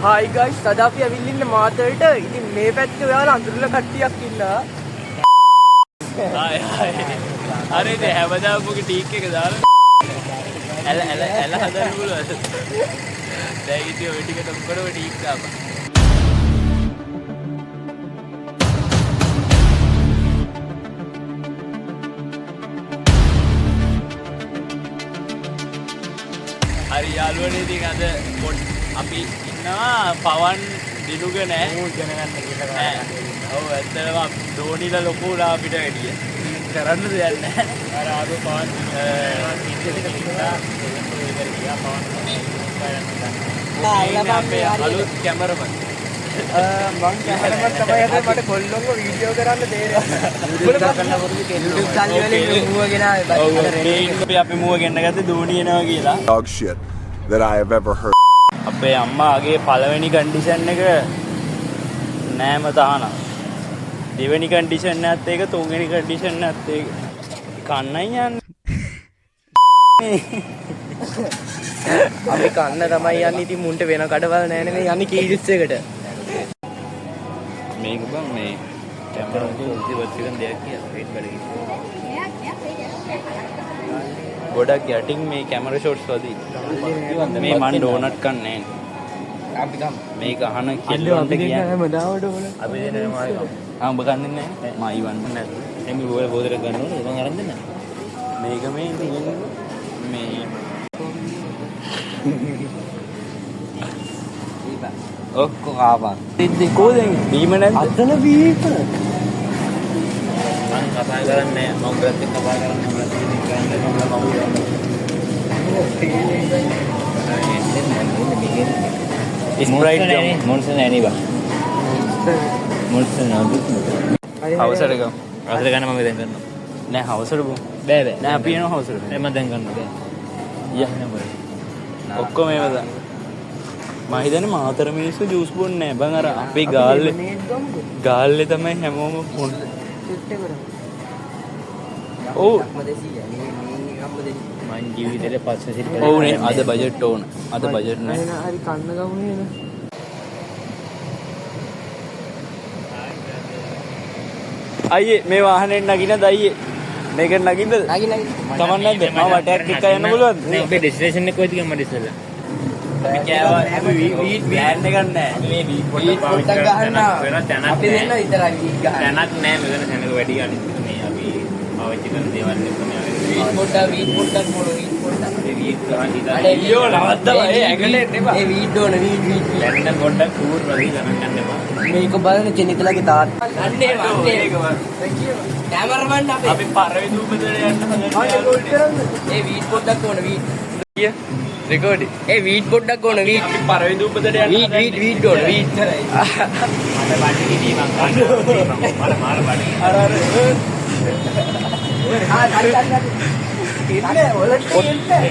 Hi guys, අද අපි ඇවිල්ලා ඉන්නේ මාතලට. ඉතින් මේ පැත්තේ ඔයාලා අඳුරන කට්ටියක් ඉන්නවා. අර ඉතින් හැමදාම මොකද ටීක් එක දාලා ඇල හදන්න පුළුවන්. දැන් ඉතින් ඔය ටිකට ඔක්කොම ටීක් දාපන්. හරි යාළුවනේ ඉතින් අද අපි ඉන්නවා පවන් දිනුක නෑ ඉගෙන ගන්න කියලා. ඔව් ඇත්තටම ධෝනිලා ලොකු උනා අපිට වැඩිය. කරන්න දෙයක් නෑ. අර ආපු පවන් අලුත් කැමරමන්. මං කැමරමන් තමයි හදන්නේ මට කොල්ලොන්ව වීඩියෝ කරන්න තේරෙන්නේ. අපි මුව ගෙන්න ගත්තේ ධෝනි එනවා කියලා. Dog shit that I have ever heard. අපේ අම්මාගේ පළවෙනි කන්ඩිෂන් එක නෑම තහනම්. දෙවෙනි කන්ඩිෂන් එකත් ඒක, තුන්වෙනි කන්ඩිෂන් එකත් ඒක. කන්නයි යන්නේ. අපි කන්න තමයි යන්නේ. ඉතින් මුන්ට වෙන කඩවල නෑ නේ යන්නේ කීරිස් එකට. මේක බං මේ කැමරා එකේ ඉතිවත් එකක් දෙයක් කියලා වෙයිට් කරගෙන. ගොඩක් යටින් මේ කැමරා ෂොට්ස් වදී. මේ මන් ඩෝනට් කන්නේ නෑ. අපි ගම් මේක අහන කෙල්ලන්ට කියන්නේ හැමදාමට ඕන. අපි දෙන්නේ මායි. උඹ කන්නේ නෑ. මායි වන්න නෑ. එමි බෝල බෝදර ගන්න ඕනේ. මං අරන් දෙන්න. මේක මේ තියෙන්නේ මේ ඔක්කො ආවා. ඉතින් කොහෙන්ද? බීම නැද්ද? අතන බීම. මං කතා කරන්නේ මම උගලත් එක්ක කතා කරන්නේ මම ඉතින් කන්නේ මම ස්ප්‍රයිට් මොන්ස්ටර් නෑ බා. මොන්ස්ටර් නෑ. අවසර ගමු. අවසර ගන්න මම දැන් කරනවා. නෑ අවසර බෝ. බෑ නෑ අපි යනවා අවසර. මම දැන් කරනවා බෑ. යන්න බෑ. ඔක්කොම ඒවද? මම හිතන්නේ මාතර මිනිස්සු ජූස් බොන්නේ නෑ බං. අර අපේ ගාල්ලේ තමයි හැමෝම බොන්නේ. ඔව් මං ජීවිතේ පස්සේ සිට කරා. ඔව්නේ අද බජට් ඕන. අද බජට් නෑ. හරි කන්න ගමු නේද? අයියේ මේ වාහනේ නගිනද අයියේ? මේක නගින්නද? නගි. තමන් නැද්ද? මම වටයක් එක්ක යන්න පුළුවන්ද? නේ අපේ ඩෙස්ටිනේෂන් එක කොයිද කියලා මට ඉස්සෙල්ලා. අපි කෑවා වීට් ප්ලෑන් එකක් නැහැ. මේ වීට් වීට් පොට්ටක් ගහන්න. වෙන තැනක් අපි දෙන්න විතරයි වීට් ගහන්න. තැනක් නැහැ මෙතන තැනක වැඩි ගන්න. මේ අපි පාවිච්චි කරන දේවල් එක තමයි. වීට් පොට්ටක් මොන වීට් පොට්ටක්. මේ වීට් ගහන ඉතින් අයියෝ නවත්තලා ඒ ඇඟට එන්න එපා. ඒ වීට් ඕන වීට්. දැන් පොඩ්ඩක් කූර් වගේ ගණන් ගන්න එපා. මේක බලන චෙනිතලගේ තාත්තා. අන්නේ කැමරමන් අපි පරවි දූපතට යන්න හදන්නේ. ඒ වීට් පොට්ටක් ඕන වීට්. රෙකෝඩි. ඒ වීට් පොට්ටක් ඕන වීට්. අපි පරවි දූපතට යන්න වීට් ඕන වීට් කරයි. මට බඩේ කිදී මං ගන්න. මට මාර බඩේ. අර ඉන්නේ ඔලට ඉන්නේ.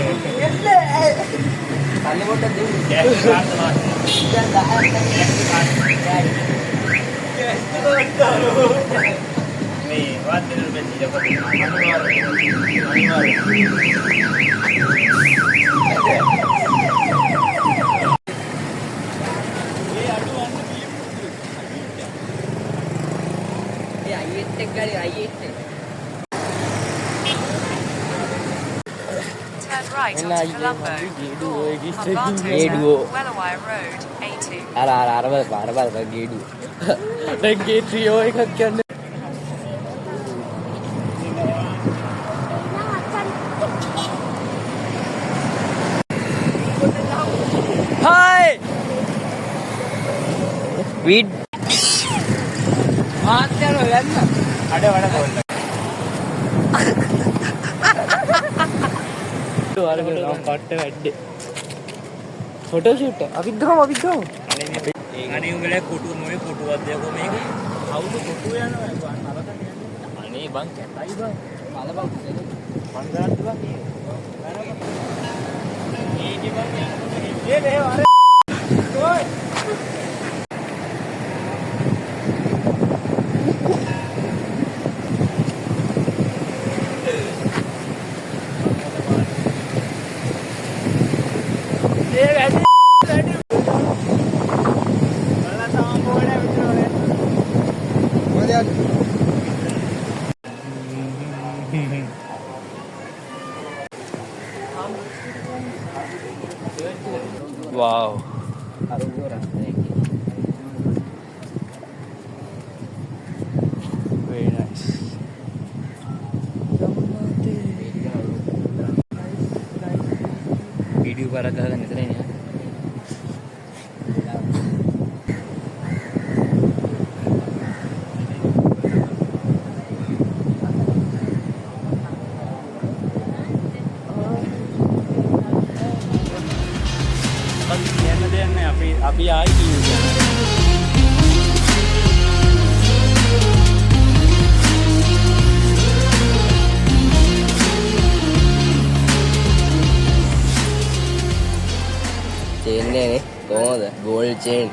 කන්නේ පොට්ටක් දෙන්න. කෑස් කාර්ඩ් මාත්. මේ වත් දෙන්න බෑ Turn right onto Colombo, ගේඩුවෝ. Wellawire Road, A2. අර බලපන් ගේඩුව. දැන් ගේ ට්‍රියෝ එකක් යන්න. හායි වීට් මාත්‍යන යන්න. අඩ වඩ කොල්ල. වරකට පට්ට වැඩේ. ෆොටෝ ෂූට් අපිත් ගමු. අනේ උඹලා කොටු මොයේ කොටුවක්ද යකෝ මේක. කවුද කොටු යනවා බං අරකට යන්නේ. අනේ බං කැතයි බං. බලපන්. මං ගන්නත් බං. මේක බං ඒ නේ අර ඔය Very nice. Video para gagawin ito rin yan. අපි ආයි කිව්වා. චේන් නේ කොහොමද? Gold chain.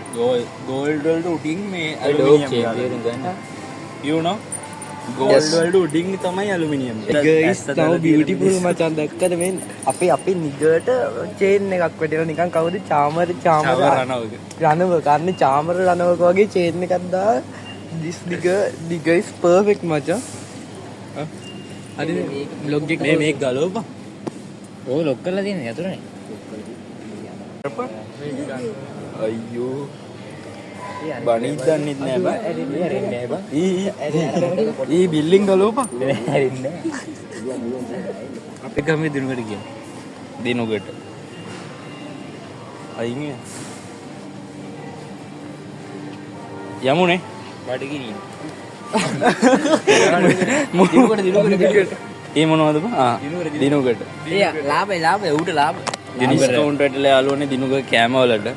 ගෝල්ඩ් වලට උඩින් මේ ඇලුමිනියම් තේරුම් ගන්න. You know? ගෝල්ඩ් වලට උඩින් තමයි ඇලුමිනියම්. Guys, now beautiful මචං දැක්කද මේ අපි නිගට චේන් එකක් වැටෙලා නිකන් කවුද චාමර රණව කන්නේ චාමර රණවක වගේ චේන් එකක් දා this nigga is perfect මචං. හරි vlog එක මේක ගලවපන්. ඕක ලොක් කරලා තියෙන යතුරුනේ. අයියෝ බණිත් දන්නෙත් නෑ බා. ඇරෙන්නේ නෑ බා. ඊ බිල්ඩින් ගලවපන්. ඇරෙන්නේ නෑ. අපේ ගමේ දිනුකට ගියා. දිනුකට. අයිනේ. යමුනේ. බඩගිනින්. දිනුකට. ඒ මොනවද බා? දිනුකට. ලාභේ ඌට ලාභ ඩිස්කවුන්ට් වලට යාළුවනේ දිනුක කෑම වලට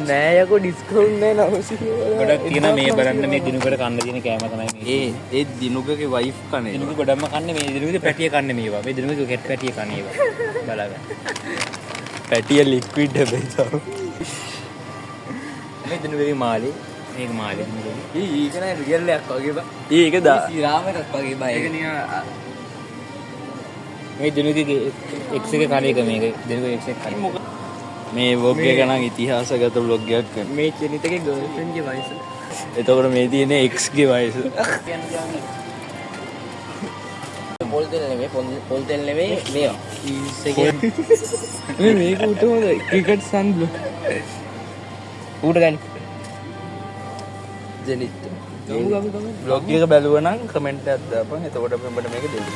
නෑ යකෝ ඩිස්කවුන්ට් නෑ 900 ගොඩක් තියෙන මේ බලන්න මේ දිනුකට කන්න තියෙන කෑම තමයි මේ ඒ දිනුකගේ වයිෆ් කන්නේ දිනුක ගොඩක්ම කන්නේ මේ දිනුකේ පැටිය කන්නේ මේවා මේ දිනුකේ කැට් පැටිය කන්නේ ඒවා බලන්න පැටිය ලික්විඩ් හැබැයි තව මේ දිනුකේ මාළේ මේක මාළේ ඒක නෑ රියල් එකක් වගේ බා ඒක දා සිරාම එකක් වගේ බා ඒක නිකන් මේ දිනුකේ X එක කණ එක මේක දිනුකේ X එක කණ මේ vlog එක නම් ඉතිහාසගත vlog එකක් කරනවා මේ චෙනිතගේ ගර්ල්ෆ්‍රෙන්ඩ් ගේ වයස එතකොට මේ තියෙන්නේ X ගේ වයස පොල් තෙල් නෙමෙයි මේවා මේ මේක උට හොඳ ක්‍රිකට් සන් ඌට ගන්න ජෙනිත් vlog එක බැලුවා නම් කමෙන්ට් එකක් දාපන් එතකොට අපි ඔබට මේක දෙන්න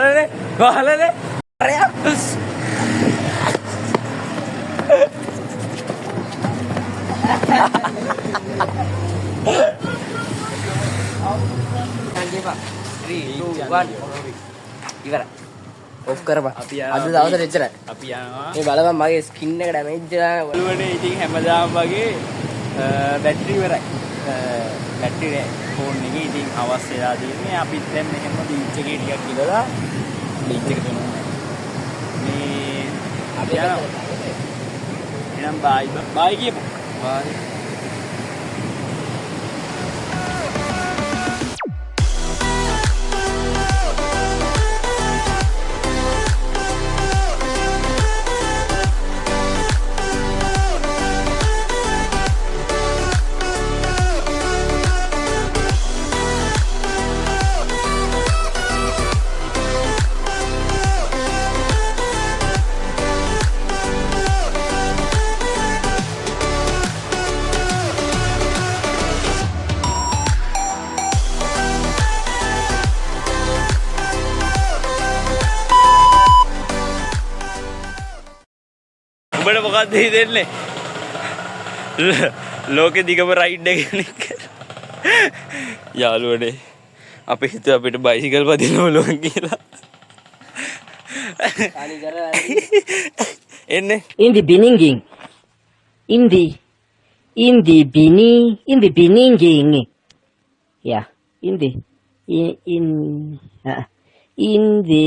වහලනේ ඉවරයි ඔෆ් කරපන් අද දවසට එච්චරයි අපි යනවා මේ බලපන් මගේ ස්කින් එක ඩැමේජ් වෙලා බලුවනේ ඉතින් හැමදාම වගේ බැටරි ඉවරයි බැටරි නෑ ෆෝන් එකේ ඉතින් අවශ්‍ය වෙලා තියෙන්නේ අපිත් දැන් මෙහෙම බීච් එකේ ටිකක් ඉඳලා බීච් එකට යනවා මේ අපි යනවා එහෙනම් බයි කියපු බයි උඹට මොකක්ද හිතෙන්නේ ලෝකෙ දිගම රයිඩ් එක යාළුවනේ අපි හිතුවා අපිට බයිසිකල් පදින්න ඕන කියලා එන්නේ in the beginning yeah in the